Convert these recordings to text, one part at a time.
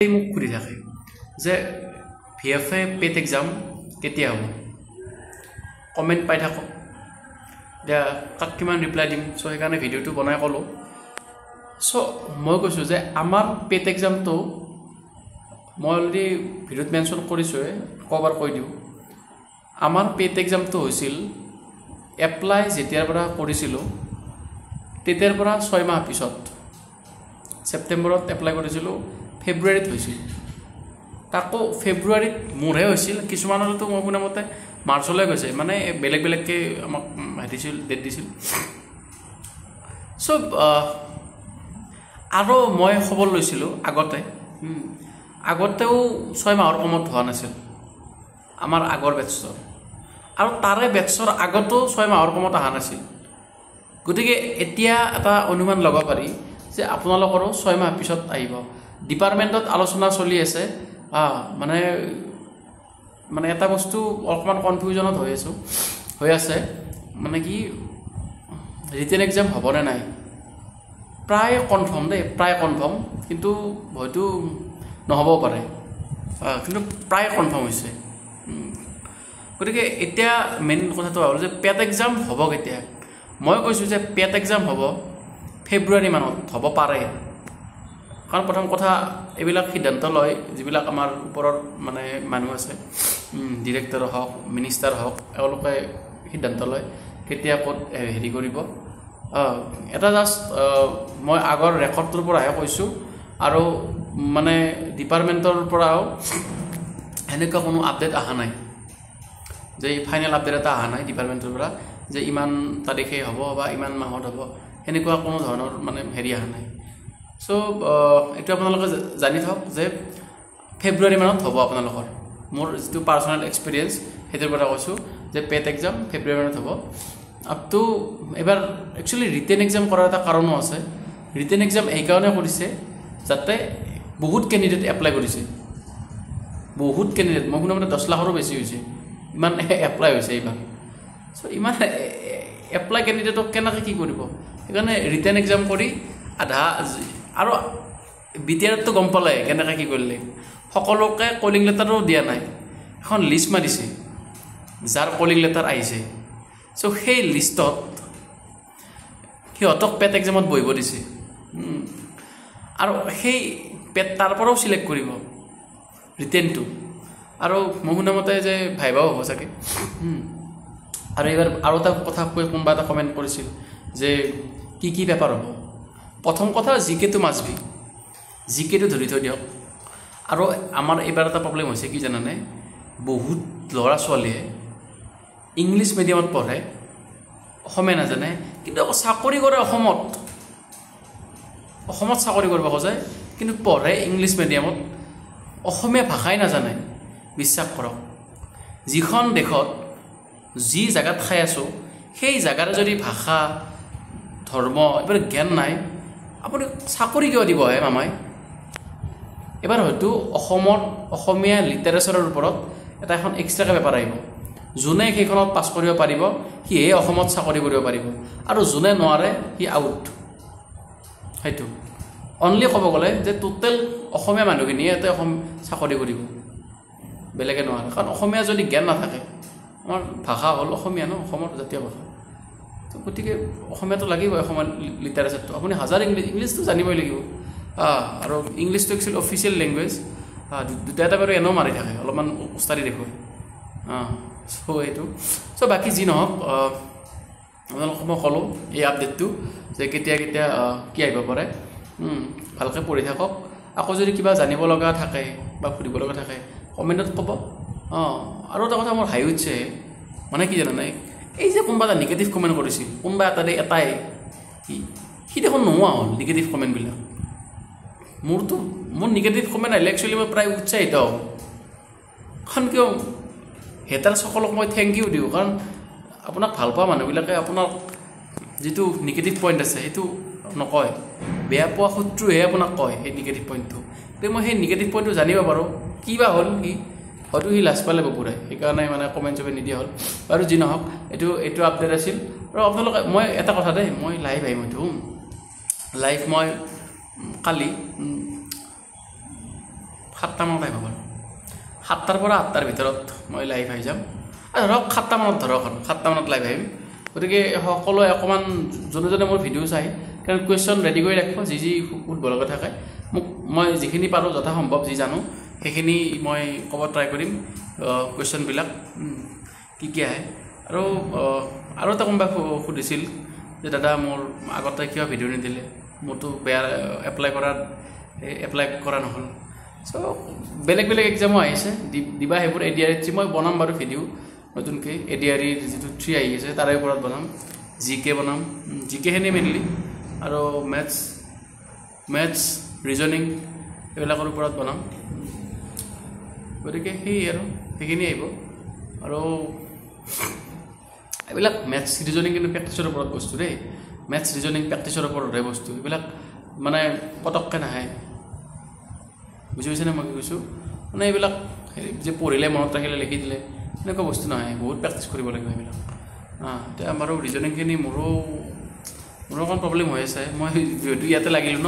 মোক সুধি থাকে যে ভিএফএ পেট এক্সাম কেতিয়া হ'ব কমেণ্ট পাই থাকো এতিয়া কাক কিমান ৰিপ্লাই দিম চ' সেইকাৰণে ভিডিঅ'টো বনাই ক'লোঁ চ' মই কৈছোঁ যে আমাৰ পেট এক্সামটো মই অলৰেডি ভিডিঅ'ত মেনশ্যন কৰিছোঁৱে ক'বাৰ কৈ দিওঁ আমাৰ পেট এক্সামটো হৈছিল এপ্লাই যেতিয়াৰ পৰা কৰিছিলোঁ তেতিয়াৰ পৰা 6 মাহ পিছত ছেপ্টেম্বৰত এপ্লাই কৰিছিলোঁ ফেব্ৰুৱাৰীত হৈছিল তাকো ফেব্ৰুৱাৰীত মোৰহে হৈছিল কিছুমানৰতো মই শুনা মতে মাৰ্চলৈ গৈছে মানে বেলেগ বেলেগকৈ আমাক দিছিল ডেট দিছিল চ' আৰু মই খবৰ লৈছিলোঁ আগতেও 6 মাহৰ কমত হোৱা নাছিল আমাৰ আগৰ বেটছৰ আৰু তাৰে বেটছৰ আগতো 6 মাহৰ কমত অহা নাছিল গতিকে এতিয়া এটা অনুমান ল'ব পাৰি যে আপোনালোকৰো 6 মাহ পিছত আহিব ডিপাৰ্টমেণ্টত আলোচনা চলি আছে মানে এটা বস্তু অকণমান কনফিউজনত হৈ আছে মানে কি ৰিটেন এক্সাম হ'বনে নাই প্ৰায় কনফাৰ্ম দেই প্ৰায় কনফাৰ্ম কিন্তু হয়তো নহ'বও পাৰে কিন্তু প্ৰায় কনফাৰ্ম হৈছে গতিকে এতিয়া মেইন কথাটো হ'ল যে পেট এক্সাম হ'ব কেতিয়া মই কৈছোঁ যে পেট এক্সাম হ'ব ফেব্ৰুৱাৰী মানত হ'ব পাৰে কাৰণ প্ৰথম কথা এইবিলাক সিদ্ধান্ত লয় যিবিলাক আমাৰ ওপৰৰ মানে মানুহ আছে ডিৰেক্টৰ হওক মিনিষ্টাৰ হওক এওঁলোকে সিদ্ধান্ত লয় কেতিয়া ক'ত হেৰি কৰিব এটা জাষ্ট মই আগৰ ৰেকৰ্ডটোৰ পৰাহে কৈছোঁ আৰু মানে ডিপাৰ্টমেণ্টৰ পৰাও সেনেকুৱা কোনো আপডেট অহা নাই যে ফাইনেল আপডেট এটা অহা নাই ডিপাৰ্টমেণ্টৰ পৰা যে ইমান তাৰিখে হ'ব বা ইমান মাহত হ'ব সেনেকুৱা কোনো ধৰণৰ মানে হেৰি অহা নাই চ' এইটো আপোনালোকে জানি থওক যে ফেব্ৰুৱাৰী মানত হ'ব আপোনালোকৰ মোৰ যিটো পাৰ্চনেল এক্সপিৰিয়েঞ্চ সেইটোৰ পৰা কৈছোঁ যে পেট এক্সাম ফেব্ৰুৱাৰী মানত হ'ব আপটো এবাৰ একচুৱেলি ৰিটেন এক্সাম কৰাৰ এটা কাৰণো আছে ৰিটেন এক্সাম এইকাৰণে কৰিছে যাতে বহুত কেণ্ডিডেট এপ্লাই কৰিছে বহুত কেণ্ডিডেট মই শুনা মতে 10 লাখৰো বেছি হৈছে ইমান এপ্লাই হৈছে এইবাৰ চ' ইমান এপ্লাই কেণ্ডিডেটক কেনেকৈ কি কৰিব সেইকাৰণে ৰিটেন এক্সাম কৰি আধা আৰু বিটিআৰতো গম পালে কেনেকৈ কি কৰিলে সকলোকে কলিং লেটাৰো দিয়া নাই এখন লিষ্ট মাৰিছে যাৰ কলিং লেটাৰ আহিছে চ' সেই লিষ্টত সিহঁতক পেট এক্সামত বহিব দিছে আৰু সেই পেট তাৰ পৰাও চিলেক্ট কৰিব ৰিটেনটো আৰু মই শুনা মতে যে ভাইবাও হ'ব চাগে আৰু এইবাৰ আৰু এটা কথা কৈ কোনোবা এটা কমেণ্ট কৰিছিল যে কি পেপাৰ হ'ব প্ৰথম কথা জিকেটো মাছবি জিকেটো ধৰি থৈ দিয়ক আৰু আমাৰ এইবাৰ এটা প্ৰব্লেম হৈছে কি জানানে বহুত ল'ৰা ছোৱালীয়ে ইংলিছ মিডিয়ামত পঢ়ে অসমীয়া নাজানে কিন্তু চাকৰি কৰে অসমত চাকৰি কৰিব খোজে কিন্তু পঢ়ে ইংলিছ মিডিয়ামত অসমীয়া ভাষাই নাজানে বিশ্বাস কৰক যিখন দেশত যি জেগাত খাই আছোঁ সেই জেগাৰে যদি ভাষা ধৰ্ম এইবোৰ জ্ঞান নাই আপুনি চাকৰি কিয় দিবহে মামাই এবাৰ হয়তো অসমীয়া লিটাৰেচাৰৰ ওপৰত এটা এখন এক্সট্ৰাকৈ পেপাৰ আহিব যোনে সেইখনত পাছ কৰিব পাৰিব সিহে অসমত চাকৰি কৰিব পাৰিব আৰু যোনে নোৱাৰে সি আউট সেইটো অনলি ক'ব গ'লে যে টোটেল অসমীয়া মানুহখিনিয়ে ইয়াতে চাকৰি কৰিব বেলেগে নোৱাৰে কাৰণ অসমীয়া যদি জ্ঞান নাথাকে আমাৰ ভাষা হ'ল অসমীয়া ন অসমৰ জাতীয় ভাষা গতিকে অসমীয়াটো লাগিবই অসমীয়া লিটাৰেচাৰটো আপুনি হাজাৰ ইংলিছটো জানিবই লাগিব আৰু ইংলিছটো একচুৱেলি অফিচিয়েল লেংগুৱেজ দুটা এটা বাৰু এনেও মাৰি থাকে অলপমান উস্তাদি দেখুৱাই চ' এইটো চ' বাকী যি নহওক আপোনালোকক মই ক'লোঁ এই আপডেটটো যে কেতিয়া কি আহিব পাৰে ভালকৈ পঢ়ি থাকক আকৌ যদি কিবা জানিব লগা থাকে বা সুধিব লগা থাকে কমেণ্টত ক'ব আৰু এটা কথা মোৰ হাঁহি উঠছে মানে কি জানানে এই যে কোনোবা এটা নিগেটিভ কমেণ্ট কৰিছিল কোনোবা এটাই সি দেখোন নোহোৱা হ'ল নিগেটিভ কমেণ্টবিলাক মোৰ নিগেটিভ কমেণ্ট আহিলে একচুৱেলি মই প্ৰায় উৎসাহিত হওঁ কাৰণ কিয় হেটাৰ সকলক মই থেংক ইউ দিওঁ কাৰণ আপোনাক ভাল পোৱা মানুহবিলাকে আপোনাক যিটো নিগেটিভ পইণ্ট আছে সেইটো নকয় বেয়া পোৱা শত্ৰুহে আপোনাক কয় সেই নিগেটিভ পইণ্টটো গতিকে মই সেই নিগেটিভ পইণ্টটো জানিব পাৰোঁ কি বা হ'ল হয়তো সি লাজ পালে বপুৰাই সেইকাৰণে মানে কমেণ্ট চমেণ্ট নিদিয়া হ'ল বাৰু যি নহওক এইটো আপডেট আছিল আৰু আপোনালোকে মই এটা কথা দেই মই লাইভ আহিম এইটো লাইভ মই কালি 7টা মানত আহিব পাৰোঁ 7টাৰ পৰা 8টাৰ ভিতৰত মই লাইভ আহি যাম ধৰক 7টা মানত ধৰক 7টা মানত লাইভ আহিম গতিকে সকলোৱে অকণমান যোনে মোৰ ভিডিঅ' চাই কাৰণ কুৱেশ্যন ৰেডি কৰি ৰাখিব যি সুধিব লগা থাকে মোক মই যিখিনি পাৰোঁ যথাসম্ভৱ যি জানো সেইখিনি মই ক'ব ট্ৰাই কৰিম কুৱেশ্যনবিলাক কি আহে আৰু এটা কোনোবাই সুধিছিল যে দাদা মোৰ আগতে কিয় ভিডিঅ' নিদিলে মোৰতো বেয়া এপ্লাই কৰা নহ'ল চ' বেলেগ এক্সামো আহিছে দিবা সেইবোৰ ADRE মই বনাম বাৰু ভিডিঅ' নতুনকৈ ADRE যিটো 3 আহি আছে তাৰে ওপৰত বনাম GK বনাম GKখিনি মেইনলি আৰু মেথছ ৰিজনিং এইবিলাকৰ ওপৰত বনাম গতিকে সেইখিনি আহিব আৰু এইবিলাক মেথছ ৰিজনিং কিন্তু প্ৰেক্টিছৰ ওপৰত বস্তু দেই মেথছ ৰিজনিং প্ৰেক্টিছৰ ওপৰতহে বস্তু এইবিলাক মানে পটককৈ নাহে বুজি পাইছেনে মই কি কৈছোঁ মানে এইবিলাক যে পঢ়িলে মনত ৰাখিলে লিখি দিলে এনেকুৱা বস্তু নহয় বহুত প্ৰেক্টিছ কৰিব লাগিব এইবিলাক এতিয়া আমাৰো ৰিজনিংখিনি মোৰো অকণ প্ৰব্লেম হৈ আছে মই যিহেতু ইয়াতে লাগিলোঁ ন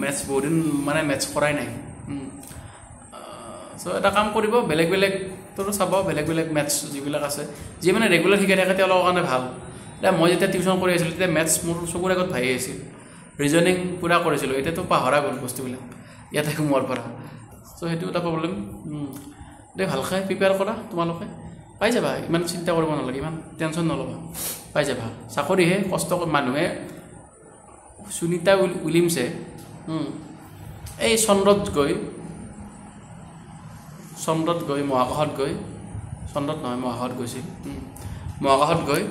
মেথছ বহুত দিন মানে মেথছ কৰাই নাই চ' এটা কাম কৰিব বেলেগতো চাব বেলেগ মেথছ যিবিলাক আছে যি মানে ৰেগুলাৰ শিকাই থাকে তেওঁলোকৰ কাৰণে ভাল এতিয়া মই যেতিয়া টিউশ্যন কৰি আছিলোঁ তেতিয়া মেথছ মোৰ চকুৰ আগত ভাহি আছিল ৰিজনিং পূৰা কৰিছিলোঁ এতিয়াতো পাহৰা গ'ল বস্তুবিলাক ইয়াতে সোমোৱাৰ পৰা চ' সেইটো এটা প্ৰব্লেম দেই ভালকৈ প্ৰিপেয়াৰ কৰা তোমালোকে পাই যাবা ইমান চিন্তা কৰিব নালাগে ইমান টেনশ্যন নল'বা পাই যাবা চাকৰিহে কষ্ট মানুহে সুনীতা উইলিয়ামছে এই চন্দ্ৰত গৈ মহাকাশত গৈ চন্দ্ৰত নহয় মহাকাশত গৈছিল মহাকাশত গৈ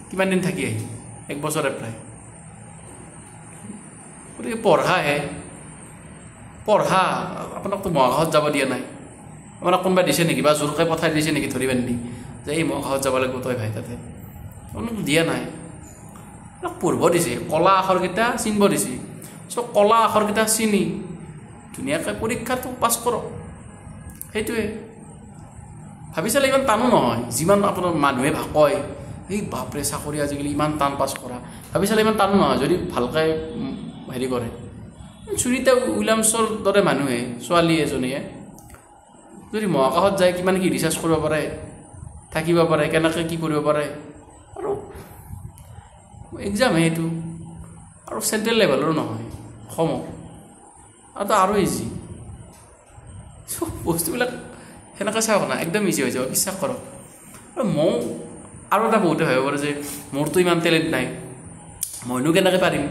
কিমান দিন থাকি আহিল 1 বছৰে প্ৰায় গতিকে পঢ়া আপোনাকতো মহাকাশত যাব দিয়া নাই আপোনাক কোনোবাই দিছে নেকি বা জোৰকৈ পঠাই দিছে নেকি ধৰি বান্ধি যে এই মহাকাশত যাব লাগিব তই ভাই তাতে আপোনাক দিয়া নাই আপোনাক পঢ়িব দিছে কলা আখৰকেইটা চিনিব দিছে চ' কলা আখৰকেইটা চিনি ধুনীয়াকৈ পৰীক্ষাটো পাছ কৰক সেইটোৱে ভাবি চালে ইমান টানো নহয় যিমান আপোনাৰ মানুহে কয় এই বাপৰে চাকৰি আজিকালি ইমান টান পাছ কৰা ভাবি চালে ইমান টানো নহয় যদি ভালকৈ হেৰি কৰে সুনীতা উইলিয়ামছৰ দৰে মানুহে ছোৱালী এজনীয়ে যদি মহাকাশত যায় কিমান কি ৰিচাৰ্চ কৰিব পাৰে থাকিব পাৰে কেনেকৈ কি কৰিব পাৰে আৰু এক্সামহে এইটো আৰু চেণ্ট্ৰেল লেভেলৰো নহয় অসমৰ আৰু ইজি চব বস্তুবিলাক সেনেকৈ চাওক না একদম ইজি হৈ যাব বিশ্বাস কৰক আৰু এটা বহুতে ভাবিব পাৰে যে মোৰতো ইমান টেলেণ্ট নাই মইনো কেনেকৈ পাৰিম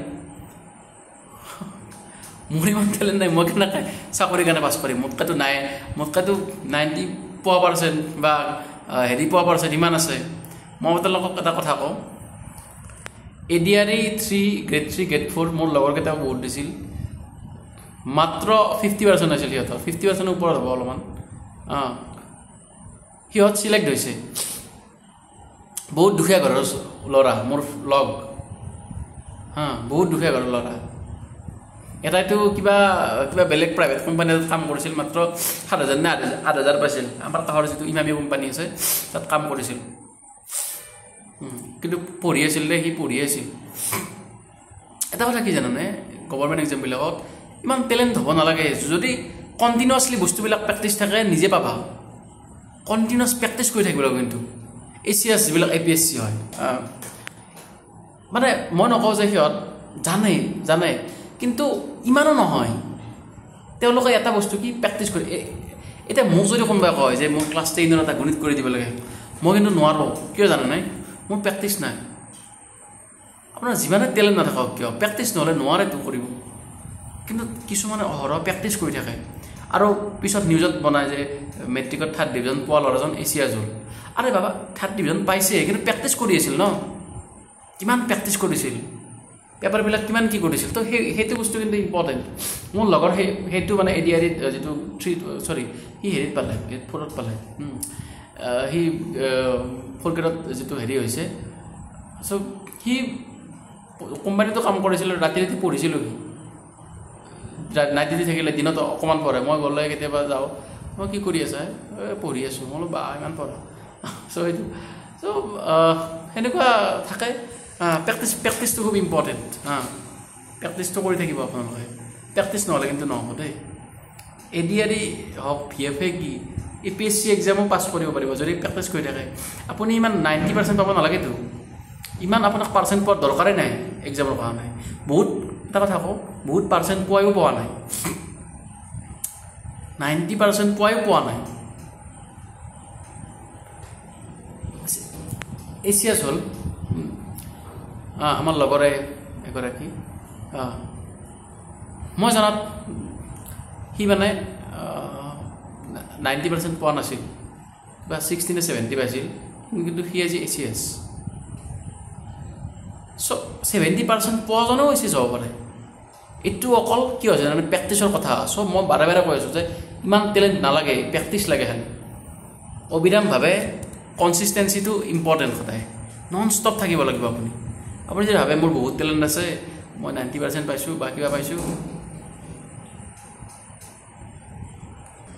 মোৰ ইমান টেলেণ্ট নাই মই কেনেকৈ চাকৰি কাৰণে পাছ কৰিম মোতকাটো 90% বা হেৰি পোৱা পাৰ্চেণ্ট ইমান আছে মই আপোনালোকক এটা কথা কওঁ ADRE 3 গ্ৰেড 3 গ্ৰেড 4 মোৰ লগৰকেইটাও বহুত দিছিল মাত্ৰ 50% আছিল সিহঁতৰ 50% ওপৰত হ'ব অলপমান সিহঁত চিলেক্ট হৈছে বহুত দুখীয়া ঘৰৰ ল'ৰা মোৰ লগ বহুত দুখীয়া ঘৰৰ ল'ৰা এটাইতো কিবা বেলেগ প্ৰাইভেট কোম্পানী এটাত কাম কৰিছিল মাত্ৰ 7,000 নে 8,000 পাইছিল আমাৰ কাষৰ যিটো ইমামী কোম্পানী আছে তাত কাম কৰিছিল কিন্তু পঢ়ি আছিল দে সি পঢ়ি আছিল এটা কথা কি জানানে গভৰ্ণমেণ্ট এক্সামবিলাকত ইমান টেলেণ্ট হ'ব নালাগে যদি কণ্টিনিউৱাছলি বস্তুবিলাক প্ৰেক্টিছ থাকে নিজে পাবা কণ্টিনিউৱাছ প্ৰেক্টিছ কৰি থাকিব লাগিব কিন্তু ACS যিবিলাক APSC হয় মানে মই নকওঁ যে সিহঁত জানে কিন্তু ইমানো নহয় তেওঁলোকে এটা বস্তু কি প্ৰেক্টিছ কৰি এতিয়া মোক যদি কোনোবাই কয় যে মোৰ ক্লাছ 10ৰ এটা গণিত কৰি দিব লাগে মই কিন্তু নোৱাৰোঁ কিয় জানে নাই মোৰ প্ৰেক্টিছ নাই আপোনাৰ যিমানে টেলেণ্ট নাথাকক কিয় প্ৰেক্টিছ নহ'লে নোৱাৰেতো কৰিব কিন্তু কিছুমানে অহৰহ প্ৰেক্টিছ কৰি থাকে আৰু পিছত নিউজত বনায় যে মেট্ৰিকত 3rd ডিভিজন পোৱা ল'ৰাজন ACS হ'ল আৰে বাবা 3rd ডিভিজন পাইছে কিন্তু প্ৰেক্টিছ কৰি আছিল ন কিমান প্ৰেক্টিছ কৰিছিল পেপাৰবিলাক কিমান কি কৰিছিল তো সেইটো বস্তু কিন্তু ইম্পৰ্টেণ্ট মোৰ লগৰ সেইটো মানে ADRE যিটো সি হেৰিত পালে 4ত পালে সি 4 গ্ৰেডত যিটো হেৰি হৈছে চ' সি কোম্পানীটো কাম কৰিছিল ৰাতি পঢ়িছিলোঁ নাইট ডিউটি থাকিলে দিনত অকণমান পঢ়ে মই গ'লে কেতিয়াবা যাওঁ মই কি কৰি আছা পঢ়ি আছোঁ মই বোলো বা ইমান পঢ়া চ' সেইটো চ' সেনেকুৱা থাকে প্ৰেক্টিছটো খুব ইম্পৰ্টেণ্ট প্ৰেক্টিছটো কৰি থাকিব আপোনালোকে প্ৰেক্টিছ নহ'লে কিন্তু নহ'ব দেই ADRE হওক VFA কি APSC এক্সামো পাছ কৰিব পাৰিব যদি প্ৰেক্টিছ কৰি থাকে আপুনি ইমান 90% পাব নালাগেতো ইমান আপোনাক পাৰ্চেণ্ট পোৱাৰ দৰকাৰেই নাই এক্সামৰ কাৰণে বহুত এটা কথা কওঁ বহুত পাৰ্চেণ্ট পোৱায়ো পোৱা নাই 90% পোৱায়ো পোৱা নাই এছিয়াছ হ'ল আমাৰ লগৰে এগৰাকী মই জনাত সি মানে 90% পোৱা নাছিল বা 60 নে 70 পাইছিল কিন্তু সি আজি ACS চ' 70% পোৱাজনেও ACS হ'ব পাৰে এইটো অকল কি হৈছে মানে প্ৰেক্টিছৰ কথা চ' মই বাৰে বাৰে কৈ আছোঁ যে ইমান টেলেণ্ট নালাগে প্ৰেক্টিছ লাগে খালি অবিৰামভাৱে কনচিষ্টেঞ্চিটো ইম্পৰ্টেণ্ট সদায় নন ষ্টপ থাকিব লাগিব আপুনি যদি ভাবে মোৰ বহুত টেলেণ্ট আছে মই 90% পাইছোঁ বা কিবা পাইছোঁ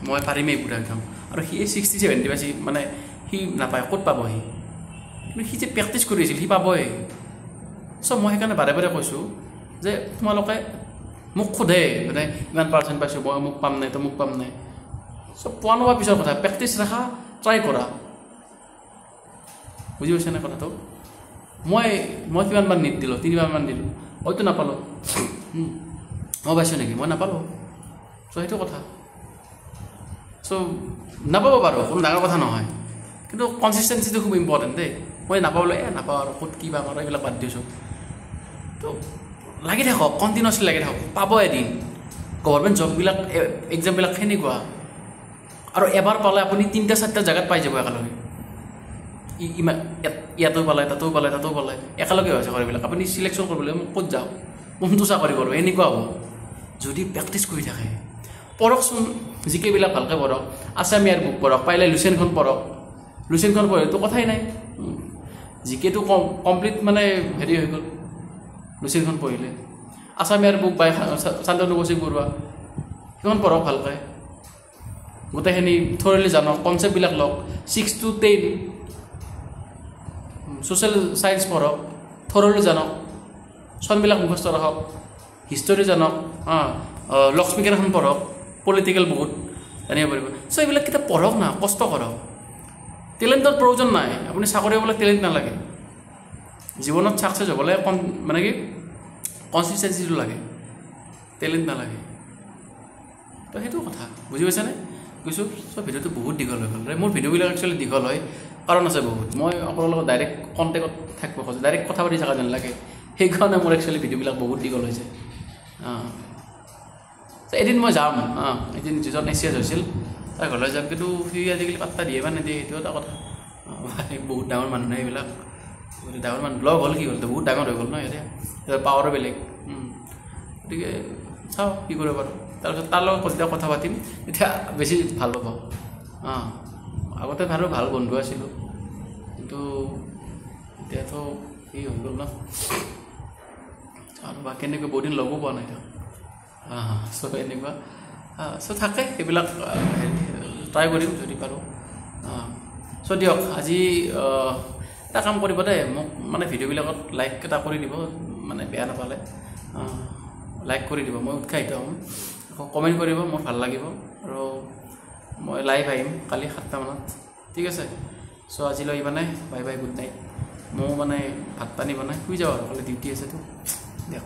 মই পাৰিমেই পুৰা একদম আৰু সি 60-70 পাইছে মানে সি নাপায় ক'ত পাব সি কিন্তু সি যে প্ৰেক্টিছ কৰিছিল সি পাবই চ' মই সেইকাৰণে বাৰে বাৰে কৈছোঁ যে তোমালোকে মোক সোধে মানে ইমান পাৰ্চেণ্ট পাইছোঁ মই মোক পাম নাই তো মোক পাম নাই চ' পোৱা নোপোৱা পিছৰ কথা প্ৰেক্টিছ ৰাখা ট্ৰাই কৰা বুজি পাইছেনে কথাটো মই কিমানমান নিট দিলোঁ 3বাৰমান দিলোঁ হয়তো নাপালোঁ মই পাইছোঁ নেকি মই নাপালোঁ চ' সেইটো কথা চ' নাপাব পাৰোঁ কোনো ডাঙৰ কথা নহয় কিন্তু কনচিষ্টেঞ্চিটো খুব ইম্পৰ্টেণ্ট দেই মই নাপাবলৈ নাপাওঁ আৰু ক'ত কি পাম আৰু এইবিলাক বাদ দিছোঁ তো লাগি থাকক কণ্টিনিউৱাছলি লাগি থাকক পাব এদিন গভৰ্ণমেণ্ট জববিলাক এক্সামবিলাক সেনেকুৱা আৰু এবাৰ পালে আপুনি 3-4টা জেগাত পাই যাব একেলগে ইমান ইয়াতো পালে তাতো পালে একেলগে হৈছে চাকৰিবিলাক আপুনি চিলেকশ্যন কৰিবলৈ মোক ক'ত যাওঁ কোনটো চাকৰি কৰোঁ এনেকুৱা হ'ব যদি প্ৰেক্টিছ কৰি থাকে পঢ়কচোন জিকেবিলাক ভালকৈ পঢ়ক আছামিয়াৰ বুক পঢ়ক পাৰিলে লুচেনখন পঢ়ক লুচেনখন পঢ়িলেতো কথাই নাই জিকেটো কমপ্লিট মানে হেৰি হৈ গ'ল লুচেনখন পঢ়িলে আছামিয়াৰ বুক বাই শান্তনু কৌশিক বৰুৱা সেইখন পঢ়ক ভালকৈ গোটেইখিনি থৰলি জানক কনচেপ্টবিলাক লওক 6 to 10 ছ'চিয়েল ছায়েন্স পঢ়ক থৰলি জানক চনবিলাক মুখস্থ ৰাখক হিষ্টৰী জানক লক্ষ্মীকেৰখন পঢ়ক পলিটিকেল বহুত জানিব পাৰিব চ' এইবিলাক কিতাপ পঢ়ক না কষ্ট কৰক টেলেণ্টৰ প্ৰয়োজন নাই আপুনি চাকৰি হ'বলৈ টেলেণ্ট নালাগে জীৱনত ছাকচেছ হ'বলৈ মানে কি কনচিষ্টেঞ্চিটো লাগে টেলেণ্ট নালাগে তো সেইটো কথা বুজি পাইছেনে কৈছোঁ চ' ভিডিঅ'টো বহুত দীঘল হৈ গ'ল মোৰ ভিডিঅ'বিলাক একচুৱেলি দীঘল হয় কাৰণ আছে বহুত মই আপোনাৰ লগত ডাইৰেক্ট কণ্টেক্টত থাকিব খোজোঁ ডাইৰেক্ট কথা পাতি থকা যেন লাগে সেইকাৰণে মোৰ একচুৱেলি ভিডিঅ'বিলাক বহুত দীঘল হৈছে এদিন মই যাম এদিন যিজন ACS হৈছিল তাৰ ঘৰলৈ যাম কিন্তু সি আজিকালি পাত্তা দিয়ে বা নিদিয়ে সেইটো এটা কথা বহুত ডাঙৰ মানুহ নাই এইবিলাক ডাঙৰ মানুহ ব্লগ হ'ল কি হ'ল বহুত ডাঙৰ হৈ গ'ল ন এতিয়া পাৱাৰো বেলেগ গতিকে চাওঁ কি কৰিব পাৰোঁ তাৰপিছত তাৰ লগত যেতিয়া কথা পাতিম তেতিয়া বেছি ভাল পাব আগতে ভাল বন্ধু আছিলোঁ কিন্তু এতিয়াতো কি হৈ গ'ল ন আৰু বা কেনেকৈ বহুত দিন লগো পোৱা নাই তেওঁ চ' এনেকুৱা চ' থাকে সেইবিলাক ট্ৰাই কৰিম যদি পাৰোঁ চ' দিয়ক আজি এটা কাম কৰিব দেই মোক মানে ভিডিঅ'বিলাকত লাইক এটা কৰি দিব মানে বেয়া নাপালে লাইক কৰি দিব মই উৎসাহিত হ'ম আকৌ কমেণ্ট কৰিব মোৰ ভাল লাগিব আৰু মই লাইভ আহিম কালি 7টা মানত ঠিক আছে চ' আজিলৈ মানে বাই বাই গুড নাইট ময়ো মানে ভাত পানী বনাই শুই যাওঁ আৰু কালি ডিউটি আছেতো দিয়ক